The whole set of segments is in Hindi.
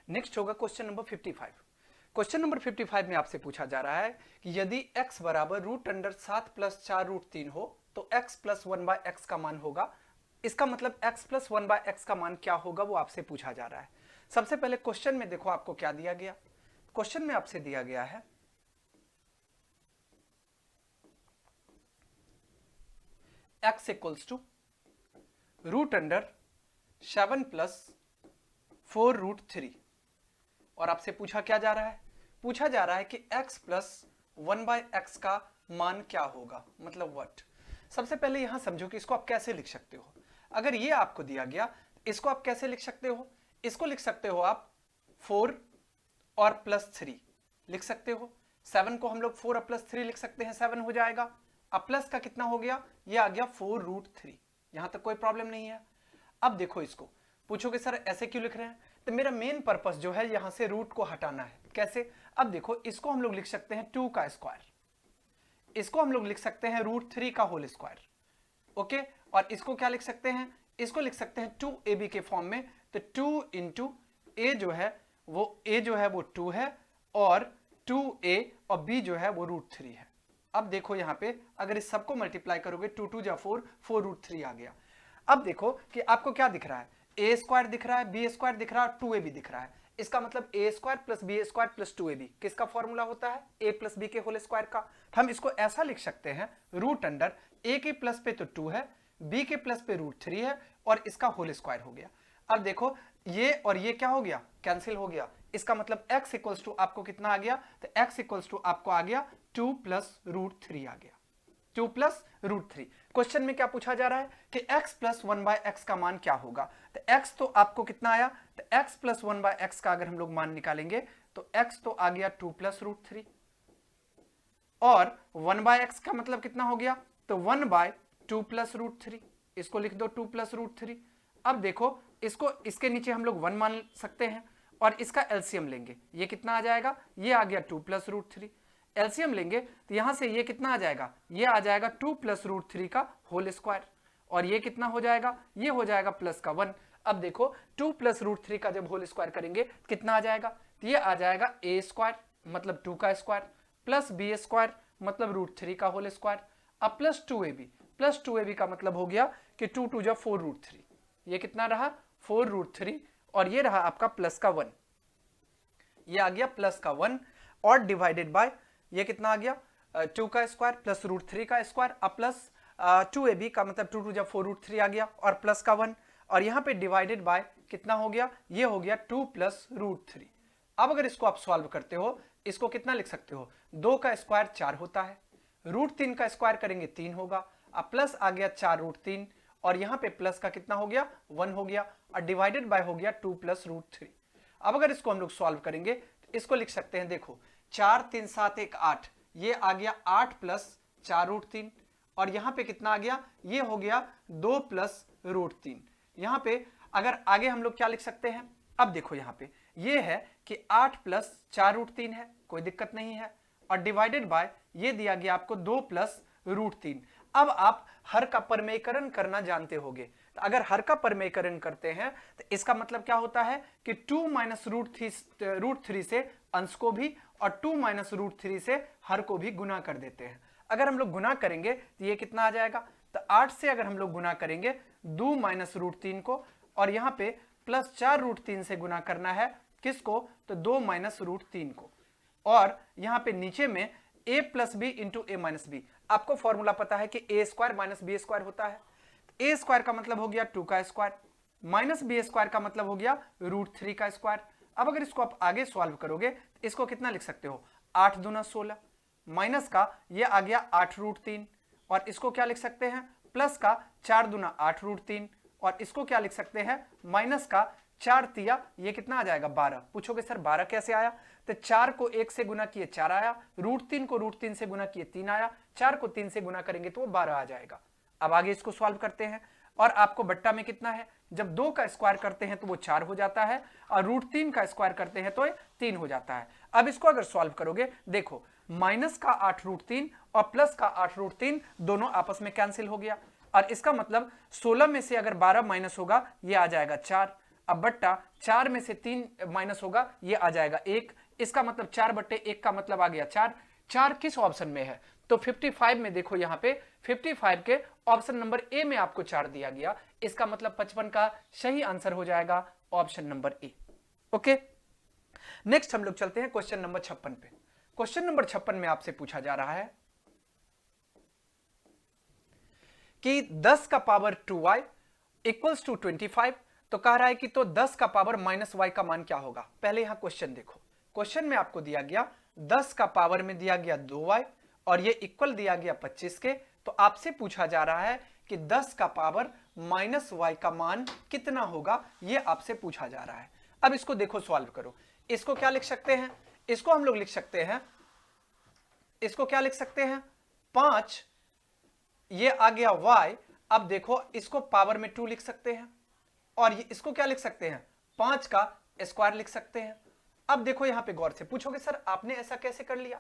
नेक्स्ट होगा क्वेश्चन नंबर 55। क्वेश्चन नंबर 55 में आपसे पूछा जा रहा है कि यदि x बराबर √7 + 4√3 हो तो x + 1/x का मान होगा। इसका मतलब x + 1/x का मान क्या होगा वो आपसे पूछा जा रहा है। सबसे पहले क्वेश्चन में देखो आपको क्या दिया गया। क्वेश्चन में आपसे दिया गया है x = √7 + 4√3 और आपसे पूछा क्या जा रहा है, पूछा जा रहा है कि x + 1/x का मान क्या होगा, मतलब व्हाट। सबसे पहले यहां समझो कि इसको आप कैसे लिख सकते हो। अगर ये आपको दिया गया इसको आप कैसे लिख सकते हो, इसको लिख सकते हो आप 4 और +3 लिख सकते हो। 7 को हम लोग 4 और +3 लिख सकते हैं, 7 हो जाएगा। अब प्लस का कितना हो गया, ये आ गया 4√3। यहां तक कोई प्रॉब्लम नहीं है। अब देखो इसको पूछोगे सर ऐसे क्यों लिख रहे हैं, तो मेरा मेन पर्पस जो है यहां से रूट को हटाना है। कैसे, अब देखो इसको हम लोग लिख सकते हैं 2 का स्क्वायर, इसको हम लोग लिख सकते हैं √3 का होल स्क्वायर। ओके, और इसको क्या लिख सकते हैं, इसको लिख सकते हैं 2ab के फॉर्म में। तो 2 इंटू ए जो है वो 2 है और 2a और b जो है वो √3 है। अब देखो यहां पे अगर इस सबको मल्टीप्लाई करोगे 2 2 जा 4, 4√3 आ गया। अब देखो कि आपको क्या दिख रहा है, ए स्क्वायर दिख रहा है, बी स्क्वायर दिख रहा है, 2ab दिख रहा है। इसका मतलब ए स्क्वायर + बी स्क्वायर + 2ab किसका फॉर्मूला होता है, a + b के होल स्क्वायर का। हम इसको ऐसा लिख सकते हैं √a के प्लस पे तो 2 है, b के प्लस पे √3 है और इसका होल स्क्वायर हो गया। अब देखो ये और ये क्या हो गया, कैंसिल हो गया। इसका मतलब x = आपको कितना आ गया, तो x = आपको आ गया 2 + √3 आ गया, 2 + √3। क्वेश्चन में क्या पूछा जा रहा है कि x + 1/x का मान क्या होगा। तो x तो आपको कितना आया, तो x + 1/x का अगर हम लोग मान निकालेंगे तो x तो आ गया 2 + √3 और 1/x का मतलब कितना हो गया, तो 1/2 + √3। इसको लिख दो 2 + √3। अब देखो इसको इसके नीचे हम लोग 1 मान सकते हैं और इसका एलसीएम लेंगे, ये कितना आ जाएगा, ये आ गया 2 + √3। एलसीएम लेंगे तो यहां से ये कितना आ जाएगा, ये आ जाएगा 2 + √3 का होल स्क्वायर और ये कितना हो जाएगा, ये हो जाएगा +1। अब देखो 2 + √3 का जब होल स्क्वायर करेंगे कितना आ जाएगा, तो ये आ जाएगा a स्क्वायर मतलब 2 का स्क्वायर प्लस b स्क्वायर मतलब √3 का होल स्क्वायर अब प्लस 2ab का मतलब हो गया कि 2 2 जा 4√3, ये कितना रहा 4√3 और ये रहा आपका प्लस का 1, ये आ गया प्लस का 1 और डिवाइडेड बाय ये कितना आ गया 2 का स्क्वायर प्लस √3 का स्क्वायर अब प्लस 2ab का मतलब 2 2 जा 4√3 आ गया और प्लस का 1 और यहाँ पे डिवाइडेड बाय कितना हो गया, ये हो गया 2 + √3। अब अगर इसको आप सॉल्व करते हो इसको कितना लिख सकते हो, 2 का स्क्वायर 4 होता है, √3 का स्क्वायर करेंगे 3 होगा, अब प्लस आ गया 4√3 और यहाँ पे प्लस का कितना हो गया 1 हो गया और डिवाइडेड बाय हो गया 2 + √3। अब अगर इसको हम लोग सॉल्व करेंगे तो इसको लिख सकते हैं, देखो 4 3 7 1 8, ये आ गया 8 + 4√3 और यहाँ पे कितना आ गया, ये हो गया 2 + √3। यहाँ पे अगर आगे हम लोग क्या लिख सकते हैं, अब देखो यहाँ पे ये है कि 8 + 4√3 है, कोई दिक्कत नहीं है और डिवाइडेड बाय ये दिया गया आपको 2 + √3। अब आप हर का परमेयकरण करना जानते होगे, तो अगर हर का परमेयकरण करते हैं तो इसका मतलब क्या होता है कि 2 - √3 से अंश को भी और 2 - √3 से हर को भी गुना कर देते हैं। अगर हम लोग गुना करेंगे तो ये कितना आ जाएगा, तो 8 से अगर हम लोग गुना करेंगे 2 - √3 को और यहाँ पे प्लस 4√3 से गुना करना है किसको, तो 2 - √3 को और यहाँ पे नीचे में a + b × a - b। आपको फॉर्मूला पता है कि a² - b² होता है, a स्क्वायर का मतलब हो गया 2 का स्क्वायर माइनस b स्क्वायर का मतलब हो गया √3 का स्क्वायर। अब अगर इसको आप आगे सॉल्व करोगे तो इसको कितना लिख सकते हो, 8 दूना 16 माइनस का ये आ गया 8√3 और इसको क्या लिख सकते हैं, प्लस का 4 दूना 8√3 और इसको क्या लिख सकते हैं, माइनस का 4 तिया ये कितना आ जाएगा 12। पूछोगे सर 12 कैसे आया, तो 4 को 1 से गुना किए 4 आया, √3 को √3 से गुना किए 3 आया, 4 को 3 से गुना करेंगे तो वो 12 आ जाएगा। अब आगे इसको सॉल्व करते हैं और आपको बट्टा में कितना है, जब 2 का स्क्वायर करते हैं तो वो 4 हो जाता है और √3 का स्क्वायर करते हैं तो 3 हो जाता है। अब इसको अगर सॉल्व करोगे देखो माइनस का 8√3 और प्लस का 8√3 दोनों आपस में कैंसिल हो गया और इसका मतलब 16 में से अगर 12 माइनस होगा ये आ जाएगा 4। अब बट्टा 4 में से 3 माइनस होगा, ये आ जाएगा 1, इसका मतलब 4/1 का मतलब आ गया 4। 4 किस ऑप्शन में है? तो 55 में देखो यहां पे 55 के ऑप्शन नंबर ए में आपको 4 दिया गया, इसका मतलब 55 का सही आंसर हो जाएगा option number A. Okay, next हम लोग चलते हैं क्वेश्चन नंबर 56 पे। क्वेश्चन नंबर 56 में आपसे पूछा जा रहा है कि 10 का पावर 2y इक्वल्स टू 25। तो कह रहा है कि तो 10 का पावर माइनस y का मान क्या होगा? पहले यहां क्वेश्चन देखो, क्वेश्चन में आपको दिया गया 10 का पावर में दिया गया 2y और ये इक्वल दिया गया 25 के। तो आपसे पूछा जा रहा है कि 10 का पावर माइनस y का मान कितना होगा, ये आपसे पूछा जा रहा है। अब इसको देखो, सॉल्व करो। इसको क्या लिख सकते हैं? इसको हम लोग लिख सकते हैं, इसको क्या लिख सकते हैं? 5, ये आ गया y। अब देखो इसको पावर में 2 लिख सकते हैं और ये इसको क्या लिख सकते हैं? 5 का स्क्वायर लिख सकते हैं। अब देखो यहां पे गौर से पूछोगे सर आपने ऐसा कैसे कर लिया?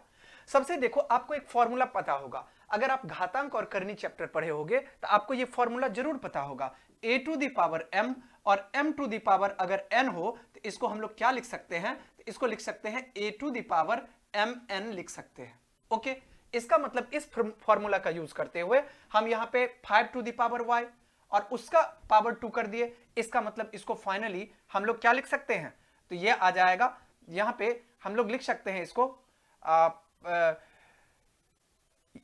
सबसे देखो आपको एक फॉर्मूला पता होगा, अगर आप घातांक और करनी चैप्टर पढ़े होगे तो आपको ये फॉर्मूला जरूर पता होगा। a to the power m और m टू द पावर अगर n हो तो इसको हम लोग क्या लिख सकते हैं? तो इसको लिख सकते हैं a to the power mn लिख सकते हैं। ओके, इसका मतलब इस फॉर्मूला का यूज करते हुए हम यहां पे 5 टू द पावर y और उसका पावर 2 कर दिए, इसका मतलब इसको फाइनली हम लोग क्या लिख सकते हैं? तो ये आ जाएगा, यहां पे हम लोग लिख सकते हैं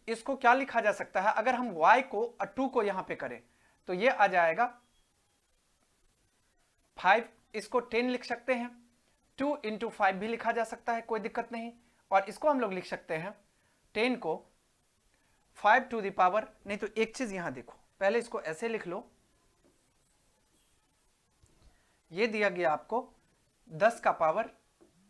इसको क्या लिखा जा सकता है? अगर हम y को 2 को यहां पे करें तो ये आ जाएगा 5, इसको 10 लिख सकते हैं, 2 इंटू 5 भी लिखा जा सकता है, कोई दिक्कत नहीं। और इसको हम लोग लिख सकते हैं 10 को 5 टू द पावर, नहीं तो एक चीज यहां देखो, पहले इसको ऐसे लिख लो, ये दिया गया आपको 10 का पावर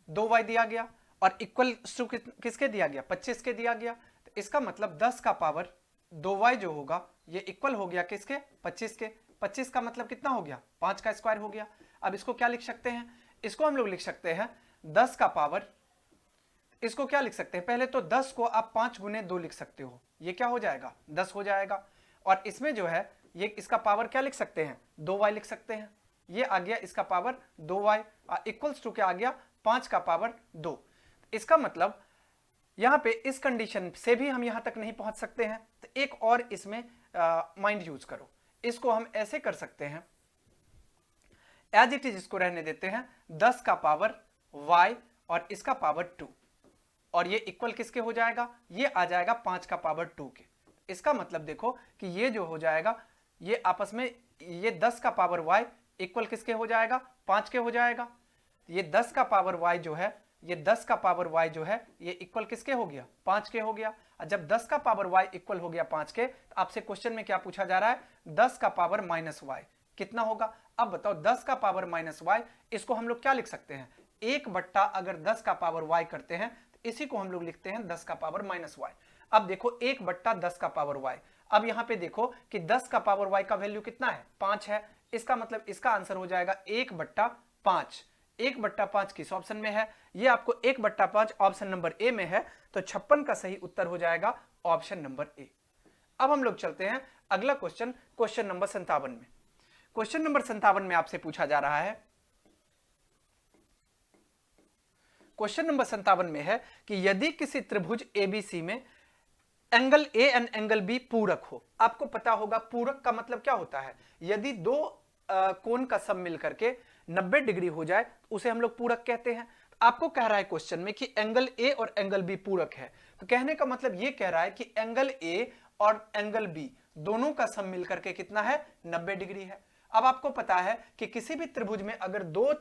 2y दिया गया और इक्वल टू किसके दिया गया? 25 के दिया गया। तो इसका मतलब 10 का पावर 2y जो होगा ये इक्वल हो गया किसके? 25 के। 25 का मतलब कितना हो गया? 5 का स्क्वायर हो गया। अब इसको क्या लिख सकते हैं? इसको हम लोग लिख सकते हैं 10 का पावर, इसको क्या लिख सकते हैं? पहले तो 10 को आप 5 गुने 2 लिख सकते हो, ये क्या हो जाएगा? 10 हो जाएगा। और इसमें जो है ये इसका पावर क्या लिख सकते हैं? 2y लिख सकते हैं, ये आ गया इसका पावर 2y इक्वल्स टू क्या आ गया? 5 का पावर 2। इसका मतलब यहां पे इस कंडीशन से भी हम यहां तक नहीं पहुंच सकते हैं, तो एक और इसमें माइंड यूज करो, इसको हम ऐसे कर सकते हैं, एज इट इज इसको रहने देते हैं 10 का पावर y और इसका पावर 2 और ये इक्वल किसके हो जाएगा? ये आ जाएगा 5 का पावर 2 के। इसका मतलब देखो कि ये जो हो जाएगा ये आपस में ये 10 का पावर y इक्वल किसके हो जाएगा? 5 के हो जाएगा। ये 10 का पावर y जो है, ये 10 का पावर y जो है ये इक्वल किसके हो गया? 5 के हो गया। और जब 10 का पावर y इक्वल हो गया 5 के, तो आपसे क्वेश्चन में क्या पूछा जा रहा है? 10 का पावर माइनस y कितना होगा? अब बताओ 10 का पावर माइनस y, इसको हम लोग क्या लिख सकते हैं? 1/, अगर 10 का पावर y करते हैं तो इसी को हम लोग लिखते हैं 10 का पावर माइनस y। अब देखो 1/10 का पावर y, अब यहां पे देखो कि 10 का पावर y का वैल्यू कितना है? 5 है। इसका मतलब इसका आंसर हो जाएगा 1/5। 1/5 किस ऑप्शन में है? ये आपको 1/5 ऑप्शन नंबर ए में है, तो 56 का सही उत्तर हो जाएगा ऑप्शन नंबर ए। अब हम लोग चलते हैं अगला क्वेश्चन, क्वेश्चन नंबर 57 में। क्वेश्चन नंबर 57 में आपसे पूछा जा रहा है, क्वेश्चन नंबर 57 में है कि यदि किसी त्रिभुज एबीसी में angle A and angle B पूरक हो। आपको पता होगा पूरक का मतलब क्या होता है? यदि दो कोण का सम मिल करके 90 डिग्री हो जाए उसे हम लोग पूरक कहते हैं। आपको कह रहा है क्वेश्चन में कि एंगल ए और एंगल बी पूरक है, तो कहने का मतलब ये कह रहा है कि एंगल ए और एंगल बी दोनों का सम मिल करके कितना है? 90 डिग्री है। अब आपको पता है कि किसी भी त्रिभुज में अगर दो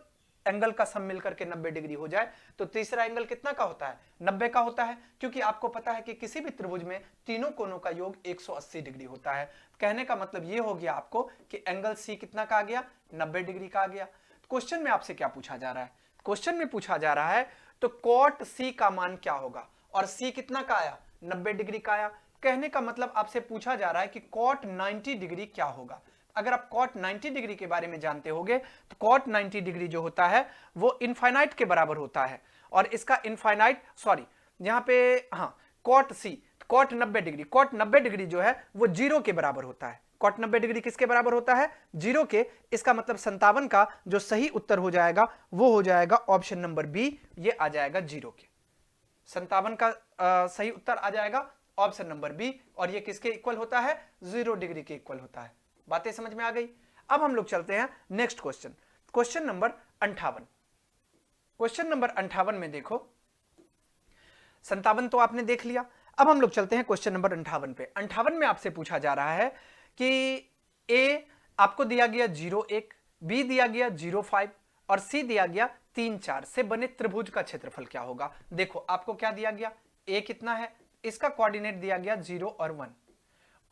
एंगल का सम मिलकर के 90 डिग्री हो जाए तो तीसरा एंगल कितना का होता है? 90 का होता है, क्योंकि आपको पता है कि किसी भी त्रिभुज में तीनों कोणों का योग 180 डिग्री होता है। कहने का मतलब ये हो गया आपको कि एंगल सी कितना का आ गया? 90 डिग्री का आ गया। क्वेश्चन में आपसे क्या पूछा जा रहा है? क्वेश्चन में पूछा जा रहा है तो कॉट सी का मान क्या होगा? और सी कितना का आया? 90 डिग्री का आया। कहने का मतलब आपसे पूछा जा रहा है कि कॉट 90 डिग्री क्या होगा। अगर आप कॉट 90 डिग्री के बारे में जानते होंगे तो कॉट 90 डिग्री जो होता है वो इनफाइनाइट के बराबर होता है, और इसका इनफाइनाइट यहाँ पे cot C, cot 90 degree, cot 90 degree जो है वो 0 के बराबर होता है। कॉट 90 डिग्री किसके बराबर होता है? 0 के। इसका मतलब 57 का जो सही उत्तर हो जाएगा वो हो जाएगा ऑप्शन नंबर बी, ये आ जाएगा 0 के। 57 का सही उत्तर आ जाएगा ऑप्शन नंबर बी, और ये किसके इक्वल होता है? 0 डिग्री के इक्वल होता है। बातें समझ में आ गई? अब हम लोग चलते हैं next question, question number 58। Question number 58 में देखो, 57 तो आपने देख लिया। अब हम लोग चलते हैं क्वेश्चन नंबर 58 पे। 58 में आपसे पूछा जा रहा है कि ए आपको दिया गया 0,1, बी दिया गया 0,5 और सी दिया गया 3,4 से बने त्रिभुज का क्षेत्रफल क्या होगा। देखो आपको क्या दिया गया, ए कितना है, इसका कोऑर्डिनेट दिया गया 0 और 1,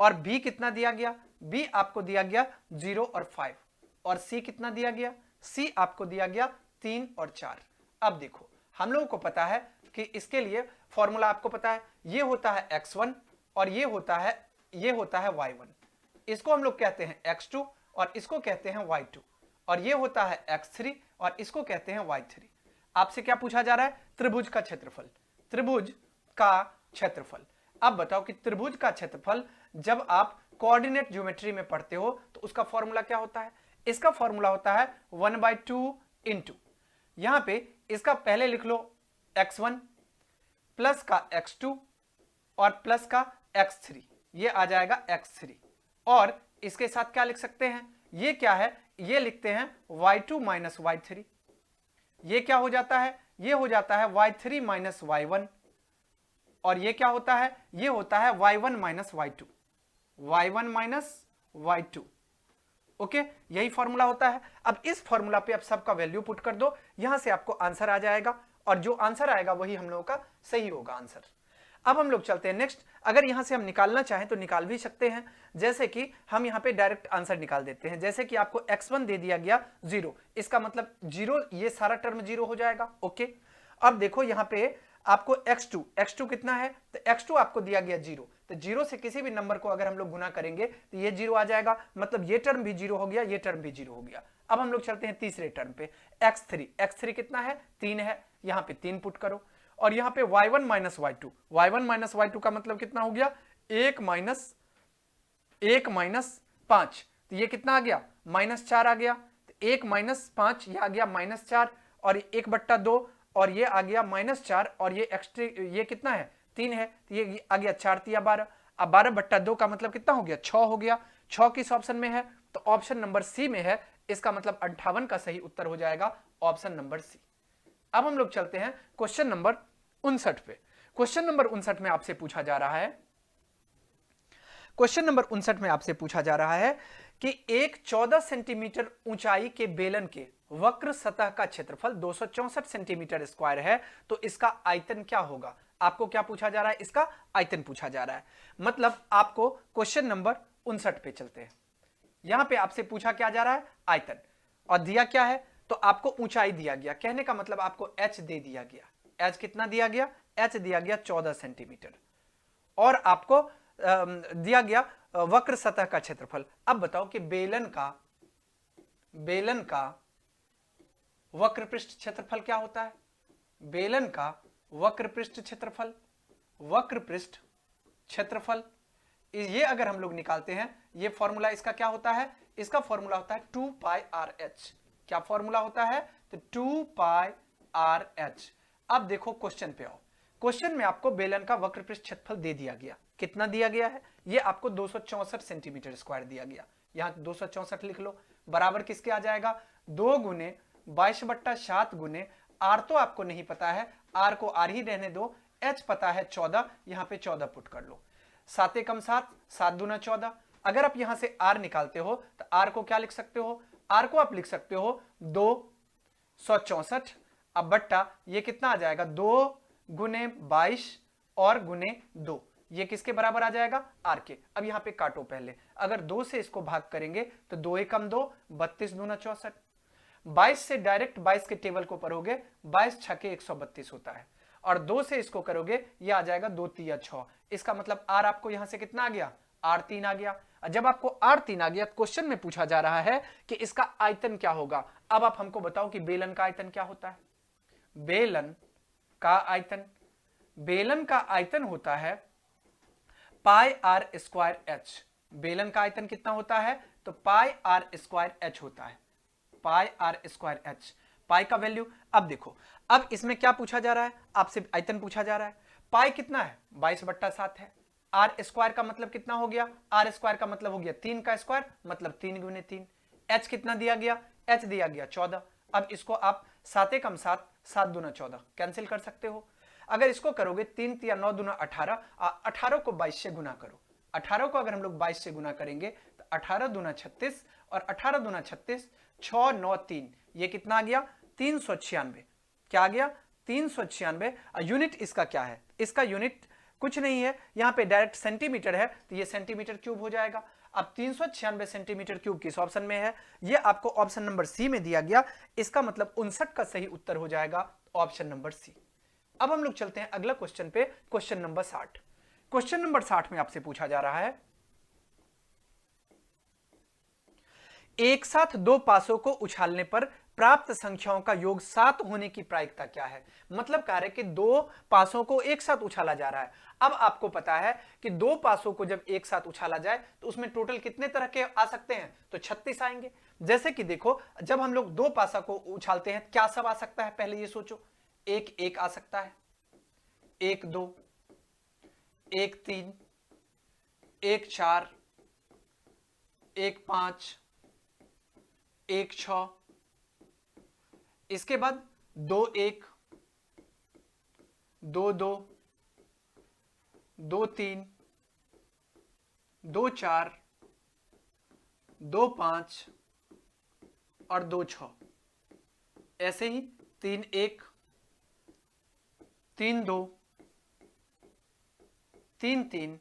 और बी कितना दिया गया, बी आपको दिया गया 0 और 5, और सी कितना दिया गया, सी आपको दिया गया 3 और 4। अब देखो हम लोगों को पता है कि इसके लिए फॉर्मूला आपको पता है, ये होता है x1 और ये होता है y1। इसको हम लोग कहते हैं x2 और इसको कहते हैं y2, और ये होता है x3 और इसको कहते हैं y3। आपसे क्या पूछा जा रहा है? त्रिभुज का क्षेत्रफल, त्रिभुज का क्षेत्रफल। अब बताओ कि त्रिभुज का क्षेत्रफल जब आप कोऑर्डिनेट ज्योमेट्री में पढ़ते हो तो उसका फॉर्मूला क्या होता है? इसका फॉर्मूला होता है 1/2 इंटू, यहां पे इसका पहले लिख लो x1 प्लस का x2 और प्लस का x3, ये आ जाएगा x3, और इसके साथ क्या लिख सकते हैं, ये क्या है, ये लिखते हैं y2 माइनस y3। ये क्या हो जाता है, ये हो जाता है y3 माइनस y1, और ये क्या होता है, ये होता है y1 minus y2, y1 minus y2। Okay, यही फॉर्मूला होता है। अब इस फॉर्मूला पे आप सबका वैल्यू पुट कर दो, यहां से आपको आंसर आ जाएगा, और जो आंसर आएगा वही हम लोगों का सही होगा आंसर। अब हम लोग चलते हैं नेक्स्ट। अगर यहां से हम निकालना चाहें तो निकाल भी सकते हैं, जैसे कि हम यहां पे डायरेक्ट आंसर निकाल देते हैं। जैसे कि आपको x1 दे दिया गया 0, इसका मतलब 0, ये सारा टर्म 0 हो जाएगा। ओके, अब देखो यहां पे आपको x2 कितना है, तो x2 आपको दिया गया 0, तो 0 से किसी भी नंबर को अगर हम लोग गुना करेंगे तो ये 0 आ जाएगा, मतलब ये टर्म भी 0 हो गया, ये टर्म भी 0 हो गया। अब हम लोग चलते हैं तीसरे टर्म पे, x3 कितना है, 3 है, यहां पे 3 पुट करो, और यहां पे y1 माइनस y2 का मतलब कितना हो गया, 1 माइनस 5, तो ये कितना आ गया, -4 आ गया, तो 1 माइनस 5 ये आ गया -4, और 1/2, और ये आ गया -4, और ये एक्स्ट्रा ये कितना है, 3 है, तो ये आ गया 4 तिया 12। अब 12/2 का मतलब कितना हो गया, 6 हो गया। 6 किस ऑप्शन में है, तो ऑप्शन नंबर सी में है। इसका मतलब 58 का सही उत्तर हो जाएगा ऑप्शन नंबर सी। अब हम लोग चलते हैं क्वेश्चन नंबर 59 पे। क्वेश्चन नंबर 59 में आपसे पूछा जा रहा है, क्वेश्चन नंबर 59 में आपसे पूछा जा रहा है कि एक 14 सेंटीमीटर ऊंचाई के बेलन के वक्र सतह का क्षेत्रफल 264 सेंटीमीटर स्क्वायर है, तो इसका आयतन क्या होगा। आपको क्या पूछा जा रहा है, इसका आयतन पूछा जा रहा है। मतलब आपको क्वेश्चन नंबर 59 पे चलते हैं, यहां पे आपसे पूछा क्या जा रहा है, आयतन, और दिया क्या है, तो आपको ऊंचाई दिया गया, कहने का मतलब आपको h दे दिया गया। h कितना दिया गया, h दिया गया 14 सेंटीमीटर, और आपको दिया गया वक्र सतह का क्षेत्रफल। अब बताओ कि बेलन का वक्र पृष्ठ क्षेत्रफल क्या होता है। बेलन का वक्र पृष्ठ क्षेत्रफल ये अगर हम लोग निकालते हैं, ये फॉर्मूला इसका क्या होता है, इसका फॉर्मूला होता है 2πRh। क्या फॉर्मूला होता है, तो 2πRh। अब देखो क्वेश्चन पे आओ, क्वेश्चन में आपको बेलन का वक्र पृष्ठ क्षेत्रफल दे दिया गया, कितना दिया गया है, ये आपको 264 सेंटीमीटर स्क्वायर दिया गया, यहां 264 लिख लो, बराबर किसके आ जाएगा, 2 गुने 22/7 गुने r तो आपको नहीं पता है, r को r ही रहने दो, h पता है 14, यहां पे 14 पुट कर लो, 7 एकम 7, 7 दूना 14। अगर आप यहां से r निकालते हो तो r को क्या लिख सकते हो, r को आप लिख सकते हो 264, अब बट्टा ये कितना आ जाएगा, 2 गुने 22 और गुने 2, ये किसके बराबर आ जाएगा, r के। अब यहां पे काटो पहले, अगर 2 से इसको भाग करेंगे तो 2 एकम 2, 32 दूना 64, 22 से डायरेक्ट 22 के टेबल को पढ़ोगे, 22 छके 132 होता है, और 2 से इसको करोगे ये आ जाएगा 2 तिया 6। इसका मतलब r आपको यहां से कितना आ गया, r3 आ गया। जब आपको r3 आ गया, क्वेश्चन में पूछा जा रहा है कि इसका आयतन क्या होगा। अब आप हमको बताओ कि बेलन का आयतन क्या होता है। बेलन का आयतन होता है πr² h। बेलन का आयतन कितना होता है, तो पाई आर स्क्वायर एच होता है, पाई आर स्क्वायर एच, पाई का वैल्यू। अब देखो, अब इसमें क्या पूछा जा रहा है, आपसे आयतन पूछा जा रहा है। पाई कितना है, 22/7 है। आर स्क्वायर का मतलब कितना हो गया, आर स्क्वायर का मतलब हो गया 3 का स्क्वायर, मतलब 3 गुने 3। एच कितना दिया गया, एच दिया गया 14। अब इसको आप 7 कम 7, 7 दूना 14 कैंसिल कर सकते हो। अगर इसको करोगे 3 या 9 दूना 18, 18 को 22 से गुना करो। 18 को अगर हम लोग 22 से गुना करेंगे तो 18 दूना 36, और 18 दूना 36, 6 9 3, ये कितना आ गया 396। क्या आ गया 396। यूनिट इसका क्या है, इसका यूनिट कुछ नहीं है, यहां पे डायरेक्ट सेंटीमीटर है, तो ये सेंटीमीटर क्यूब हो जाएगा। अब 396 सेंटीमीटर क्यूब किस ऑप्शन में है, ये आपको ऑप्शन नंबर सी में दिया गया। इसका मतलब 59 का सही उत्तर हो जाएगा ऑप्शन नंबर सी। अब हम लोग चलते हैं अगला क्वेश्चन पे, क्वेश्चन नंबर 60। क्वेश्चन नंबर 60 में आपसे पूछा जा रहा है, एक साथ दो पासों को उछालने पर प्राप्त संख्याओं का योग 7 होने की प्रायिकता क्या है। मतलब कह रहे कि दो पासों को एक साथ उछाला जा रहा है। अब आपको पता है कि दो पासों को जब एक साथ उछाला जाए तो उसमें टोटल कितने तरह के आ सकते हैं, तो 36 आएंगे। जैसे कि देखो, जब हम लोग दो पासा को उछालते हैं क्या सब आ सकता है, पहले ये सोचो। एक एक आ सकता है, एक दो, एक तीन, एक चार, एक पांच, एक 6, इसके बाद 2 1, 2 2, 2 3, 2 4, 2 5 और 2 6। ऐसे ही 3 1, 3 2, 3 3,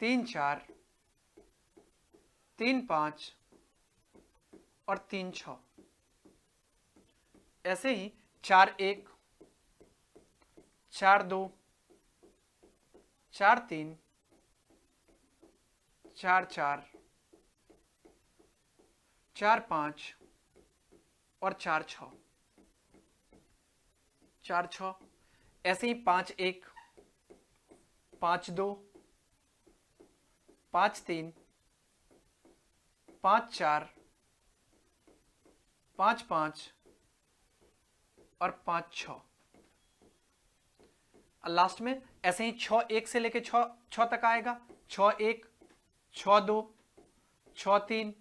3 4, 3 5 और 3 6। ऐसे ही 4 1, 4 2, 4 3, 4 4, 4 5 और 4 6, 4 6। ऐसे ही 5 1, 5 2, 5 3, 5 4, 5 5 और 5 6। लास्ट में ऐसे ही 6 1 से लेके 6 तक आएगा। 6 1, 6 2, 6 3,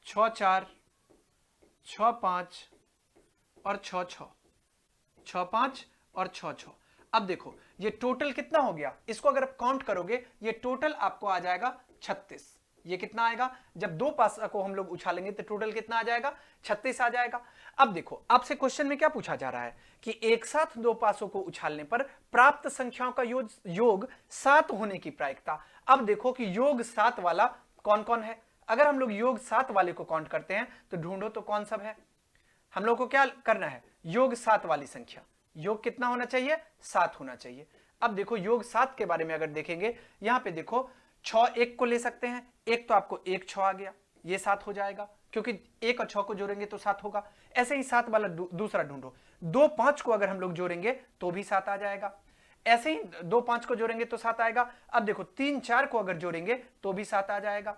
6 4, 6 5 और 6 6, 6 5 और 6 6। अब देखो ये टोटल कितना हो गया, इसको अगर आप काउंट करोगे ये टोटल आपको आ जाएगा 36। ये कितना आएगा, जब दो पासा को हम लोग उछालेंगे तो टोटल कितना आ जाएगा, 36 आ जाएगा। अब देखो आपसे क्वेश्चन में क्या पूछा जा रहा है कि एक साथ दो पासों को उछालने पर प्राप्त संख्याओं का योग 7 होने की प्रायिकता। अब देखो कि योग 7 वाला कौन कौन है। अगर हम लोग योग 7 वाले को काउंट करते हैं तो ढूंढो तो कौन सब है। हम लोग को क्या करना है, योग 7 वाली संख्या, योग कितना होना चाहिए, 7 होना चाहिए। अब देखो योग 7 के बारे में अगर देखेंगे, यहां पे देखो 6 1 को ले सकते हैं, एक तो आपको 1 6 आ गया, ये 7 हो जाएगा क्योंकि 1 और 6 को जोड़ेंगे तो 7 होगा। ऐसे ही 7 वाला दूसरा ढूंढो, 2 5 को अगर हम लोग जोड़ेंगे तो भी 7 आ जाएगा। ऐसे ही 2 5 को जोड़ेंगे तो 7 आएगा। अब देखो 3 4 को अगर जोड़ेंगे तो भी 7 आ जाएगा।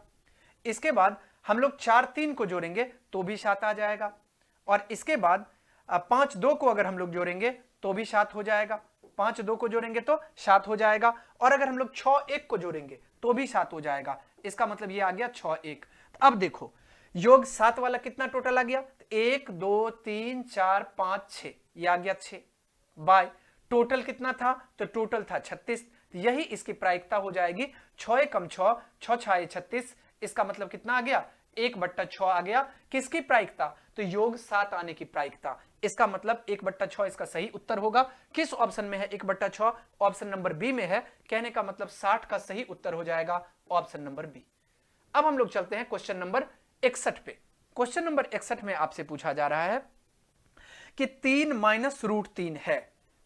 इसके बाद हम लोग 4 3 को जोड़ेंगे तो भी 7 आ जाएगा। और इसके बाद 5 2 को अगर हम लोग जोड़ेंगे तो भी 7 हो जाएगा। 5 2 को जोड़ेंगे तो 7 हो जाएगा। और अगर हम लोग 6 1 को जोड़ेंगे तो भी 7 हो जाएगा। इसका मतलब ये आ गया 6 1। अब देखो योग 7 वाला कितना टोटल आ गया, 1 2 3 4 5 6, ये आ गया 6 बाय टोटल कितना था, तो टोटल था 36। तो यही इसकी प्रायिकता हो जाएगी 6 कम 6, 6 6 36। इसका मतलब कितना आ गया, 1/6 आ गया। किसकी प्रायिकता, तो योग 7 आने की प्रायिकता। इसका मतलब 1/6 इसका सही उत्तर होगा। किस ऑप्शन में है 1/6, ऑप्शन नंबर बी में है। कहने का मतलब 60 का सही उत्तर हो जाएगा ऑप्शन नंबर बी। अब हम लोग चलते हैं क्वेश्चन नंबर 61 पे। क्वेश्चन नंबर 61 में आपसे पूछा जा रहा है कि 3 माइनस रूट 3 है।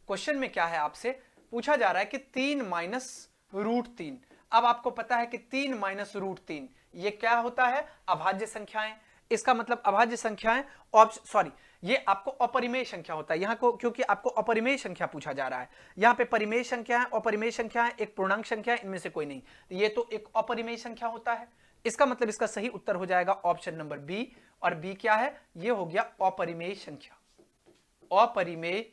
क्वेश्चन में क्या है, आपसे पूछा जा रहा है कि 3 माइनस रूट 3। अब आपको पता है कि 3 माइनस रूट 3 ये क्या होता है, अभाज्य संख्याएं। इसका मतलब अभाज्य संख्याएं सॉरी, ये आपको अपरिमेय संख्या होता है यहाँ को, क्योंकि आपको अपरिमेय संख्या पूछा जा रहा है। यहाँ पे परिमेय संख्या है, अपरिमेय संख्या है, एक पूर्णांक संख्या है, इनमें से कोई नहीं, ये तो एक अपरिमेय संख्या होता है। इसका मतलब इसका सही उत्तर हो जाएगा ऑप्शन नंबर बी, और बी क्या है, ये हो गया अपरिमेय संख्या, अपरिमेय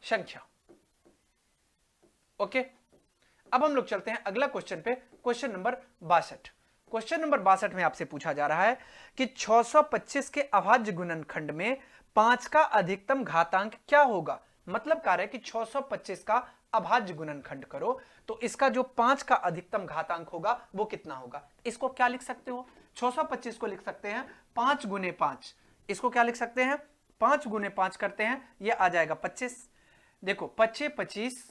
संख्या। ओके, अब हम लोग चलते हैं अगला क्वेश्चन पे, क्वेश्चन नंबर 62। क्वेश्चन नंबर 62 में आपसे पूछा जा रहा है कि 625 के अभाज्य गुणनखंड में 5 का अधिकतम घातांक क्या होगा। मतलब कार्य है कि 625 का अभाज्य गुणनखंड करो तो इसका जो 5 का अधिकतम घातांक होगा वो कितना होगा। इसको क्या लिख सकते हो, 625 को लिख सकते हैं 5 गुने 5। इसको क्या लिख सकते हैं, 5 गुने 5 करते हैं, ये आ जाएगा 25। देखो 25 25,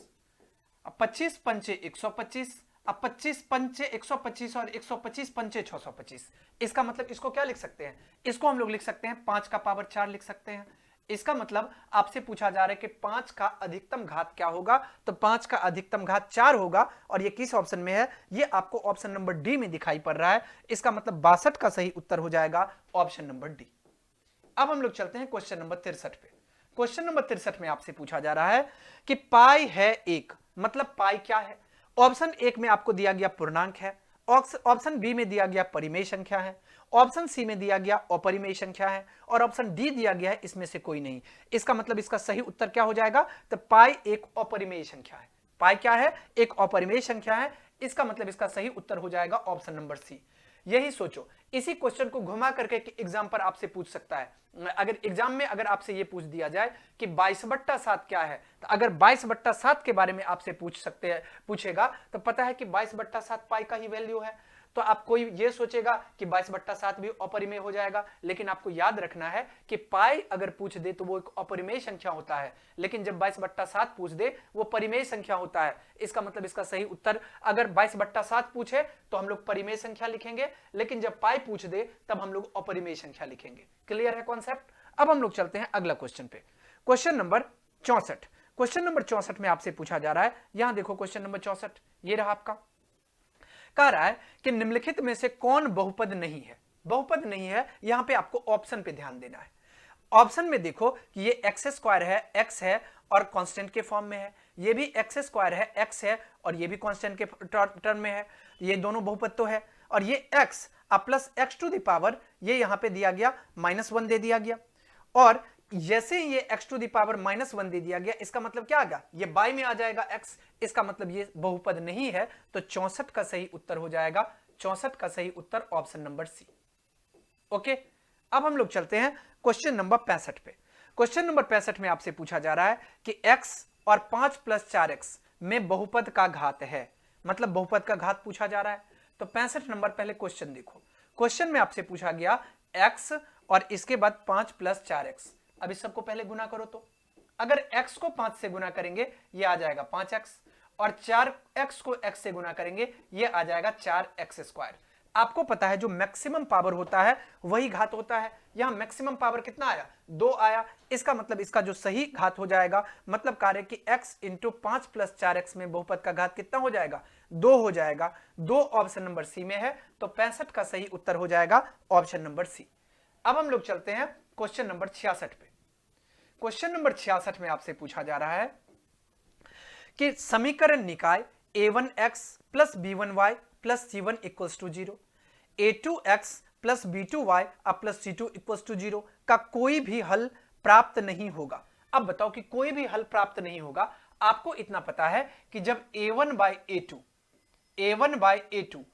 अब 25 पंचे 125, अब 25 पंचे 125 और 125 पंचे 625। इसका मतलब इसको क्या लिख सकते हैं, इसको हम लोग लिख सकते हैं 5 का पावर 4 लिख सकते हैं। इसका मतलब आपसे पूछा जा रहा है कि 5 का अधिकतम घात क्या होगा, तो 5 का अधिकतम घात 4 होगा, और ये किस ऑप्शन में है, ये आपको ऑप्शन नंबर डी में दिखाई पड़ रहा है। इसका मतलब 62 का सही उत्तर हो जाएगा ऑप्शन नंबर डी। अब हम लोग चलते हैं क्वेश्चन नंबर 63 पे। क्वेश्चन नंबर 63 में आपसे पूछा जा रहा है कि पाई है 1, मतलब पाई क्या है। ऑप्शन 1 में आपको दिया गया पूर्णांक है, ऑप्शन बी में दिया गया परिमेय संख्या है, ऑप्शन सी में दिया गया अपरिमेय संख्या है, और ऑप्शन डी दिया गया है इसमें से कोई नहीं। इसका मतलब इसका सही उत्तर क्या हो जाएगा, तो पाई एक अपरिमेय संख्या है। पाई क्या है, एक अपरिमेय संख्या है। इसका मतलब इसका सही उत्तर हो जाएगा ऑप्शन नंबर सी। यही सोचो, इसी क्वेश्चन को घुमा करके एग्जाम पर आपसे पूछ सकता है। अगर एग्जाम में अगर आपसे ये पूछ दिया जाए कि 22/7 क्या है, तो अगर 22/7 के बारे में आपसे पूछेगा तो पता है कि 22/7 पाई का ही वैल्यू है। तो आप कोई ये सोचेगा कि 22/7 भी अपरिमेय हो जाएगा, लेकिन आपको याद रखना है कि पाई अगर पूछ दे तो वो एक अपरिमेय संख्या होता है, लेकिन जब 22/7 पूछ दे वो परिमेय संख्या होता है। इसका मतलब इसका सही उत्तर, अगर 22/7 पूछे तो हम लोग परिमेय संख्या लिखेंगे, लेकिन जब पाई पूछ दे तब हम लोग अपरिमेय संख्या लिखेंगे। क्लियर है कॉन्सेप्ट। अब हम लोग चलते हैं अगला क्वेश्चन पे, क्वेश्चन नंबर 64। क्वेश्चन नंबर 64 में आपसे पूछा जा रहा है, यहां देखो क्वेश्चन नंबर 64, ये रहा आपका। कह रहा है कि निम्नलिखित में से कौन बहुपद नहीं है। बहुपद नहीं है, यहां पे आपको ऑप्शन पे ध्यान देना है। ऑप्शन में देखो कि ये एक्स स्क्वायर है, एक्स है और कांस्टेंट के फॉर्म में है, ये भी एक्स स्क्वायर है, एक्स है और ये भी कांस्टेंट के टर्म में है, ये दोनों बहुपद तो है। और ये x plus x to the power, ये यहां पे दिया गया -1 दे दिया गया, और जैसे ये x टू द पावर -1 दे दिया गया, इसका मतलब क्या आ गया, ये बाय में आ जाएगा x। इसका मतलब ये बहुपद नहीं है, तो 64 का सही उत्तर हो जाएगा, 64 का सही उत्तर ऑप्शन नंबर सी। ओके, अब हम लोग चलते हैं क्वेश्चन नंबर 65 पे। क्वेश्चन नंबर 65 में आपसे पूछा जा रहा है कि x और 5 + 4x में बहुपद का घात है, मतलब बहुपद का घात पूछा जा रहा है। तो 65 नंबर पहले क्वेश्चन देखो। क्वेश्चन में आपसे पूछा गया x और इसके बाद 5 + 4x। अब इस सबको पहले गुना करो, तो अगर x को 5 से गुना करेंगे ये आ जाएगा 5x, और 4x को x से गुना करेंगे ये आ जाएगा 4x²। आपको पता है जो मैक्सिमम पावर होता है वही घात होता है। यहां मैक्सिमम पावर कितना आया, 2 आया। इसका मतलब इसका जो सही घात हो जाएगा, मतलब कार्य कि x × 5 + 4x में बहुपद का घात कितना हो जाएगा, 2 हो जाएगा। 2 ऑप्शन नंबर सी में है, तो 65 का सही उत्तर हो जाएगा ऑप्शन नंबर सी। अब हम लोग चलते हैं क्वेश्चन नंबर 66 पे। क्वेश्चन नंबर 66 में आपसे पूछा जा रहा है कि समीकरण निकाय a1x + b1y + c1 = 0, a2x + b2y + c2 = 0 का कोई भी हल प्राप्त नहीं होगा। अब बताओ कि कोई भी हल प्राप्त नहीं होगा। आपको इतना पता है कि जब a1/a2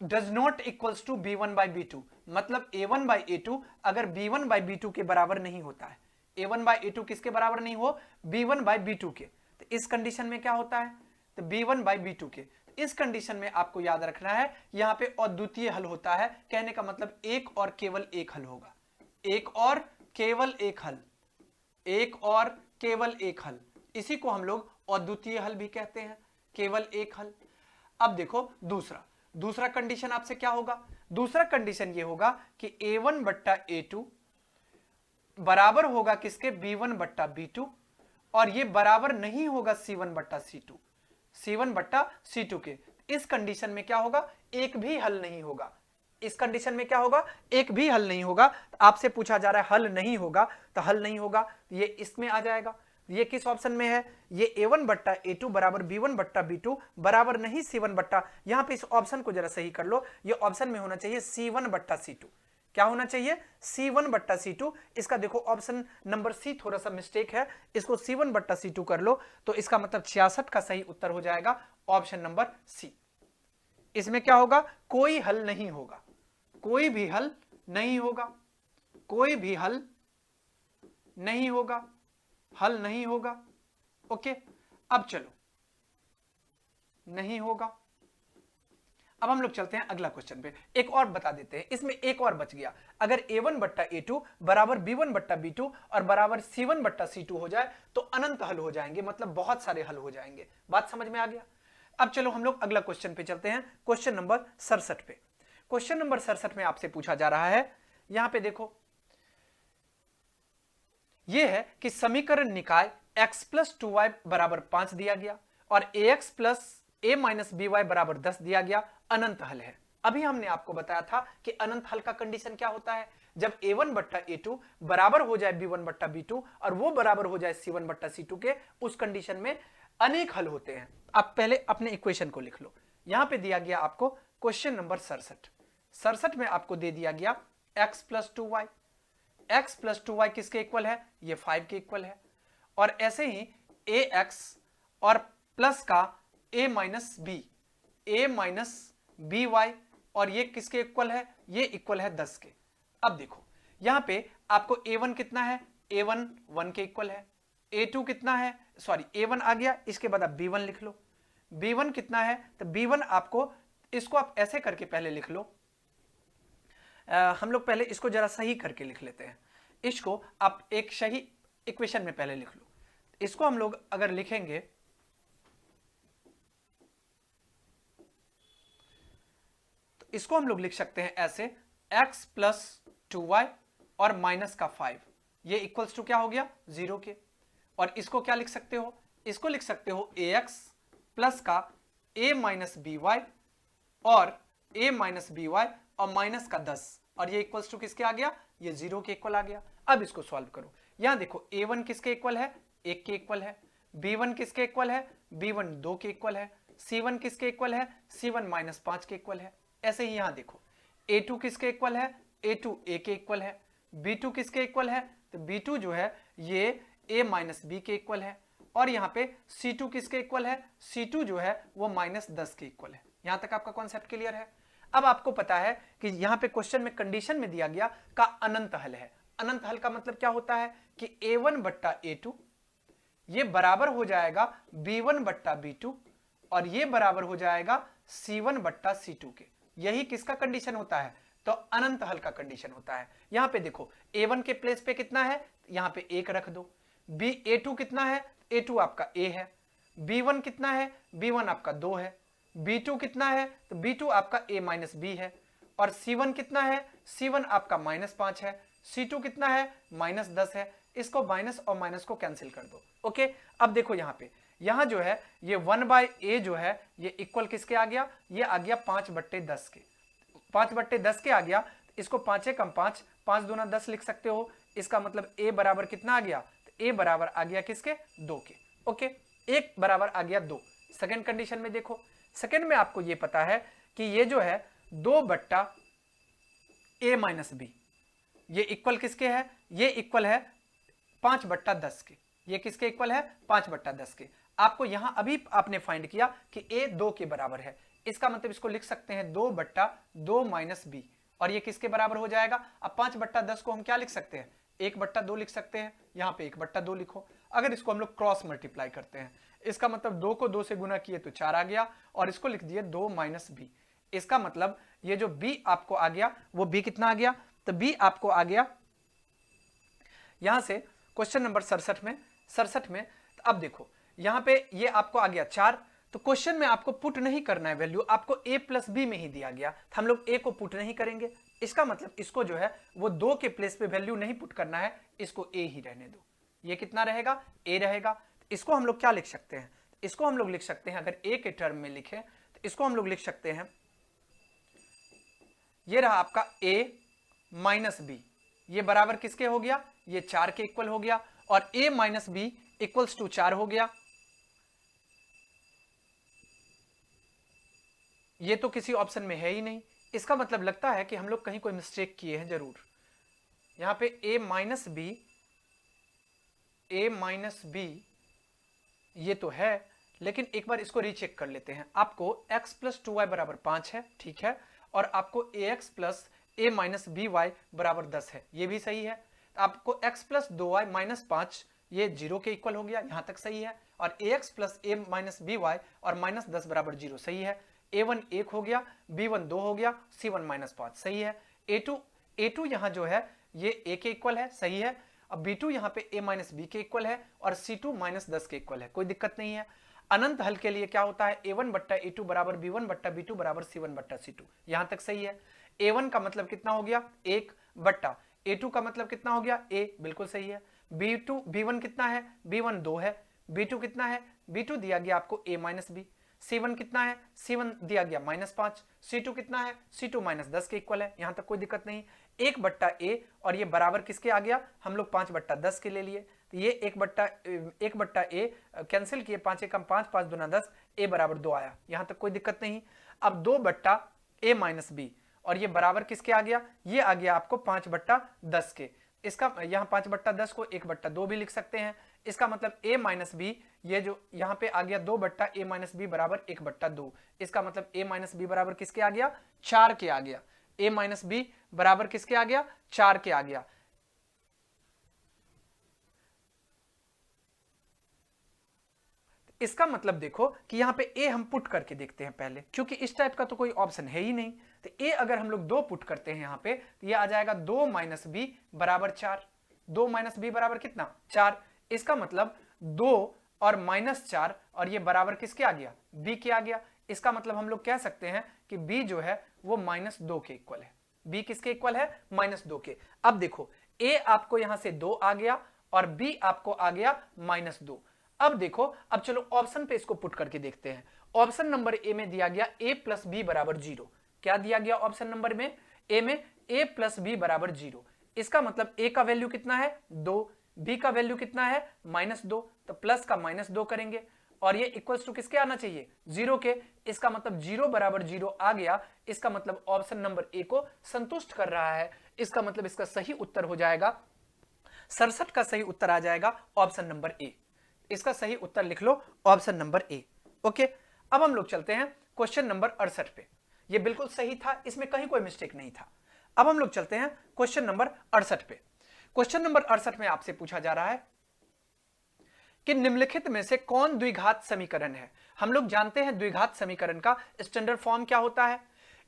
does not equals to b1/b2, मतलब a1/a2 अगर b1/b2 के बराबर नहीं होता है, a1/a2 किसके बराबर नहीं हो, b1/b2 के, तो इस कंडीशन में क्या होता है, तो b1/b2 के। इस कंडीशन में आपको याद रखना है यहां पे अद्वितीय हल होता है, कहने का मतलब एक और केवल एक हल होगा, एक और केवल एक हल, एक और केवल एक हल। इसी को हम लोग अद्वितीय हल भी कहते हैं, केवल एक हल। अब देखो दूसरा कंडीशन आपसे क्या होगा, दूसरा कंडीशन ये होगा कि a1/a2 बराबर होगा किसके, b1/b2, और ये बराबर नहीं होगा c1/c2 के। इस कंडीशन में क्या होगा, एक भी हल नहीं होगा, इस कंडीशन में क्या होगा, एक भी हल नहीं होगा। आपसे पूछा जा रहा है हल नहीं होगा, तो हल नहीं होगा ये इसमें आ जाएगा। ये किस ऑप्शन में है, ये a1 बट्टा a2 बराबर b1 बट्टा b2 बराबर नहीं c1 बट्टा, यहां पे इस ऑप्शन को जरा सही कर लो, ये ऑप्शन में होना चाहिए c1 बट्टा c2। क्या होना चाहिए, c1 बट्टा c2। इसका देखो ऑप्शन नंबर सी थोड़ा सा मिस्टेक है, इसको c1 बट्टा c2 कर लो, तो इसका मतलब 66 का सही उत्तर हो जाएगा ऑप्शन नंबर सी। इसमें क्या होगा, कोई हल नहीं होगा, कोई भी हल नहीं होगा, कोई भी हल नहीं होगा, हल नहीं होगा। ओके, अब चलो, नहीं होगा। अब हम लोग चलते हैं अगला क्वेश्चन पे, एक और बता देते हैं, इसमें एक और बच गया। अगर a1 बट्टा a2 बराबर b1 बट्टा b2 और बराबर c1 बट्टा c2 हो जाए तो अनंत हल हो जाएंगे, मतलब बहुत सारे हल हो जाएंगे। बात समझ में आ गया। अब चलो हम लोग अगला क्वेश्चन पे चलते हैं, क्वेश्चन नंबर 67 पे। क्वेश्चन नंबर 67 में आपसे पूछा जा रहा है, यहां पे देखो, यह है कि समीकरण निकाय x प्लस 2y बराबर 5 दिया गया और ax plus a minus b y बराबर 10 दिया गया, अनंत हल है। अभी हमने आपको बताया था कि अनंत हल का कंडीशन क्या होता है, जब a1 बट्टा a2 बराबर हो जाए b1 बट्टा b2 और वो बराबर हो जाए c1 बट्टा c2 के, उस कंडीशन में अनेक हल होते हैं। आप पहले अपने इक्वेशन को लिख लो। यहां पे दिया गया आपको क्वेश्चन नंबर 67 में आपको दे दिया गया x plus 2y, x plus 2y किसके इक्वल है, ये 5 के इक्वल है। और ऐसे ही ax और प्लस का a माइनस बी वाई, और ये किसके इक्वल है, ये इक्वल है 10 के। अब देखो यहां पे आपको a1 कितना है, a1 1 के इक्वल है, a2 कितना है, सॉरी a1 आ गया, इसके बाद आप b1 लिख लो। b1 कितना है, तो b1 आपको, इसको आप ऐसे करके पहले लिख लो, हम लोग पहले इसको जरा सही करके लिख लेते हैं। इसको आप एक सही इक्वेशन में पहले लिख लो। इसको हम लोग अगर लिखेंगे तो इसको हम लोग लिख सकते हैं ऐसे, x प्लस 2y और माइनस का 5, ये इक्वल्स टू क्या हो गया, 0 के। और इसको क्या लिख सकते हो, इसको लिख सकते हो ax प्लस का a माइनस बी वाई और a माइनस बी वाई और माइनस का 10, और ये इक्वल्स टू किसके आ गया, ये 0 के इक्वल आ गया। अब इसको सॉल्व करो। यहां देखो a1 किसके इक्वल है, 1 के इक्वल है, b1 किसके इक्वल है, b1 2 के इक्वल है, c1 किसके इक्वल है, c1 माइनस 5 के इक्वल है। ऐसे ही यहां देखो a2 किसके इक्वल है, a2 a के इक्वल है, b2 किसके इक्वल है, तो b2 जो है ये a माइनस बी के इक्वल है, और यहाँ पे c2 किसके इक्वल है, c2 जो है वो माइनस 10 के इक्वल है। यहां तक आपका कॉन्सेप्ट क्लियर है। अब आपको पता है कि यहां पे क्वेश्चन में कंडीशन में दिया गया का अनंत हल है। अनंत हल का मतलब क्या होता है कि a1 बट्टा a2 ये बराबर हो जाएगा b1 बट्टा b2 और ये बराबर हो जाएगा c1 बट्टा c2 के। यही किसका कंडीशन होता है, तो अनंत हल का कंडीशन होता है। यहां पे देखो a1 के प्लेस पे कितना है, यहां पे 1 रख दो, a2 कितना है, a2 आपका a है, b1 कितना है, b1 आपका 2 है, b2 कितना है, तो b2 आपका a माइनस बी है, और c1 कितना है, c1 आपका माइनस 5 है, c2 कितना है, माइनस 10 है। इसको माइनस और माइनस को कैंसिल कर दो। ओके, अब देखो यहाँ पे, यहाँ जो है ये 1/a जो है ये इक्वल किसके आ गया, ये आ गया 5/10 के, 5/10 के आ गया। इसको 5 कम 5, 5 दूना 10 लिख सकते हो। इसका मतलब a बराबर कितना आ गया, तो a बराबर आ गया किसके, 2 के। ओके, 1 बराबर आ गया 2। सेकेंड कंडीशन में देखो, सेकेंड में आपको ये पता है कि ये जो है 2/a माइनस बी, ये इक्वल किसके है, ये इक्वल है 5/10 के। ये किसके इक्वल है, 5/10 के। आपको यहां अभी आपने फाइंड किया कि a 2 के बराबर है, इसका मतलब इसको लिख सकते हैं 2/2 माइनस बी, और ये किसके बराबर हो जाएगा। अब 5/10 को हम क्या लिख सकते हैं, 1/2 लिख सकते हैं। यहां पे 1/2 लिखो। अगर इसको हम लोग क्रॉस मल्टीप्लाई करते हैं, इसका मतलब 2 को 2 से गुना किए तो 4 आ गया, और इसको लिख दिए 2 माइनस बी। इसका मतलब ये जो b आपको आ गया वो b कितना आ गया, तो b आपको आ गया यहां से क्वेश्चन नंबर 67 में। तो अब देखो यहां पे ये आपको आ गया 4, तो क्वेश्चन में आपको पुट नहीं करना है वैल्यू, आपको a प्लस बी में ही दिया गया, तो हम लोग a को पुट नहीं करेंगे। इसका मतलब इसको जो है वो 2 के प्लेस पे वैल्यू नहीं पुट करना है, इसको a ही रहने दो। ये कितना रहेगा, a रहेगा। इसको हम लोग क्या लिख सकते हैं, इसको हम लोग लिख सकते हैं, अगर a के टर्म में लिखें तो इसको हम लोग लिख सकते हैं ये रहा आपका a माइनस बी, ये बराबर किसके हो गया, ये 4 के इक्वल हो गया, और a minus b equals to 4 हो गया। ये तो किसी ऑप्शन में है ही नहीं, इसका मतलब लगता है कि हम लोग कहीं कोई मिस्टेक किए हैं जरूर। यहां पे a माइनस बी ये तो है, लेकिन एक बार इसको रीचेक कर लेते हैं। आपको x प्लस 2y बराबर 5 है, ठीक है, और आपको ax plus a minus b y बराबर 10 है, ये भी सही है। आपको x प्लस 2y माइनस 5 ये 0 के इक्वल हो गया, यहां तक सही है, और ax plus a minus b y और माइनस 10 बराबर 0 सही है। a1 1 हो गया, b1 2 हो गया, c1 माइनस 5 सही है। a2 यहां जो है ये a के इक्वल है, सही है। अब b2 यहाँ पे a माइनस बी के इक्वल है और c2 माइनस 10 के इक्वल है, कोई दिक्कत नहीं है। अनंत हल के लिए क्या होता है, a1 बट्टा a2 बराबर b1 बट्टा b2 बराबर c1 बट्टा c2, यहां तक सही है। a1 का मतलब कितना हो गया 1 बट्टा a2 का मतलब कितना हो गया a, बिल्कुल सही है। b1 कितना है, b1 2 है, b2 कितना है, b2 दिया गया आपको a माइनस बी, c1 कितना है, c1 दिया गया माइनस 5, c2 कितना है, c2 माइनस 10 के इक्वल है, यहां तक कोई दिक्कत नहीं। 1 बट्टा a और ये बराबर किसके आ गया, हम लोग 5 बट्टा 10 के ले लिए, तो ये 1 बट्टा a कैंसिल किए, 5 एकम 5, 5 दूना 10, a बराबर 2 आया, यहां तक कोई दिक्कत नहीं। अब 2 बट्टा a माइनस बी और ये बराबर किसके आ गया, ये आ गया आपको 5 बट्टा 10 के। इसका यहाँ 5 बट्टा 10 को 1 बट्टा 2 भी लिख सकते हैं, इसका मतलब a माइनस बी ये जो यहाँ पे आ गया 2 बट्टा a माइनस बी बराबर 1 बट्टा 2, इसका मतलब a माइनस बी बराबर किसके आ गया, 4 के आ गया। a माइनस बी बराबर किसके आ गया, 4 के आ गया। इसका मतलब देखो कि यहाँ पे a हम पुट करके देखते हैं पहले, क्योंकि इस टाइप का तो कोई ऑप्शन है ही नहीं। तो a अगर हम लोग 2 पुट करते हैं यहाँ पे, तो ये आ जाएगा 2 माइनस बी बराबर 4, 2 माइनस बी बराबर कितना 4, इसका मतलब 2 और माइनस 4 और ये बराबर किसके आ गया, b के आ गया। इसका मतलब हम लोग कह सकते हैं कि b जो है वो माइनस 2 के इक्वल है, b किसके इक्वल है, माइनस 2 के। अब देखो a आपको यहां से 2 आ गया और b आपको आ गया माइनस 2। अब देखो, अब चलो ऑप्शन पे इसको पुट करके देखते हैं। ऑप्शन नंबर ए में दिया गया a प्लस बी बराबर 0, क्या दिया गया ऑप्शन नंबर में, a में a प्लस बी बराबर 0, इसका मतलब a का वैल्यू कितना है 2, b का वैल्यू कितना है माइनस 2, तो प्लस का माइनस 2 करेंगे और ये इक्वल्स टू किसके आना चाहिए 0 के, इसका मतलब 0 बराबर 0 आ गया, इसका मतलब ऑप्शन नंबर ए को संतुष्ट कर रहा है। इसका मतलब इसका सही उत्तर हो जाएगा 67 का सही उत्तर आ जाएगा ऑप्शन नंबर ए। इसका सही उत्तर लिख लो ऑप्शन नंबर ए। ओके, अब हम लोग चलते हैं क्वेश्चन नंबर 68 पे, ये बिल्कुल सही था, इसमें कहीं कोई मिस्टेक नहीं था। अब हम लोग चलते हैं क्वेश्चन नंबर 68 पे। क्वेश्चन नंबर 68 में आपसे पूछा जा रहा है कि निम्नलिखित में से कौन द्विघात समीकरण है। हम लोग जानते हैं द्विघात समीकरण का स्टैंडर्ड फॉर्म क्या होता है,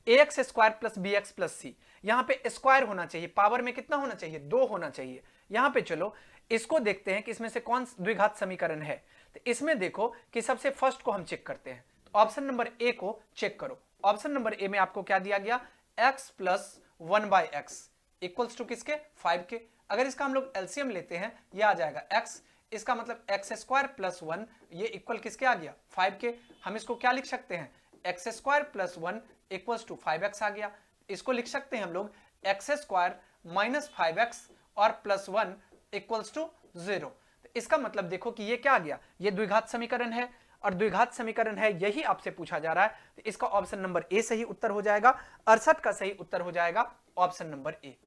ax square plus B X plus C, यहां पे स्क्वायर होना चाहिए, पावर में कितना होना चाहिए 2 होना चाहिए। यहां पे चलो इसको देखते हैं कि इसमें से कौन द्विघात समीकरण है। तो इसमें देखो कि सबसे फर्स्ट को हम चेक करते हैं, तो ऑप्शन नंबर ए को चेक करो। ऑप्शन नंबर ए में आपको क्या दिया गया, x plus 1/x equals to किसके 5 के। अगर इसका हम लोग एलसीएम लेते हैं, यह आ जाएगा x, इसका मतलब एक्स स्क्वायर प्लस 1 ये इक्वल किसके आ गया 5 के। हम इसको क्या लिख सकते हैं, x square plus 1 equals to 5x आ गया। इसको लिख सकते हैं हम लोग एक्स स्क्वायर माइनस 5x और प्लस 1 इक्वल्स टू 0। इसका मतलब देखो कि ये क्या आ गया, ये द्विघात समीकरण है, और द्विघात समीकरण है यही आपसे पूछा जा रहा है। तो इसका ऑप्शन नंबर ए सही उत्तर हो जाएगा, 68 का सही उत्तर हो जाएगा ऑप्शन नंबर ए।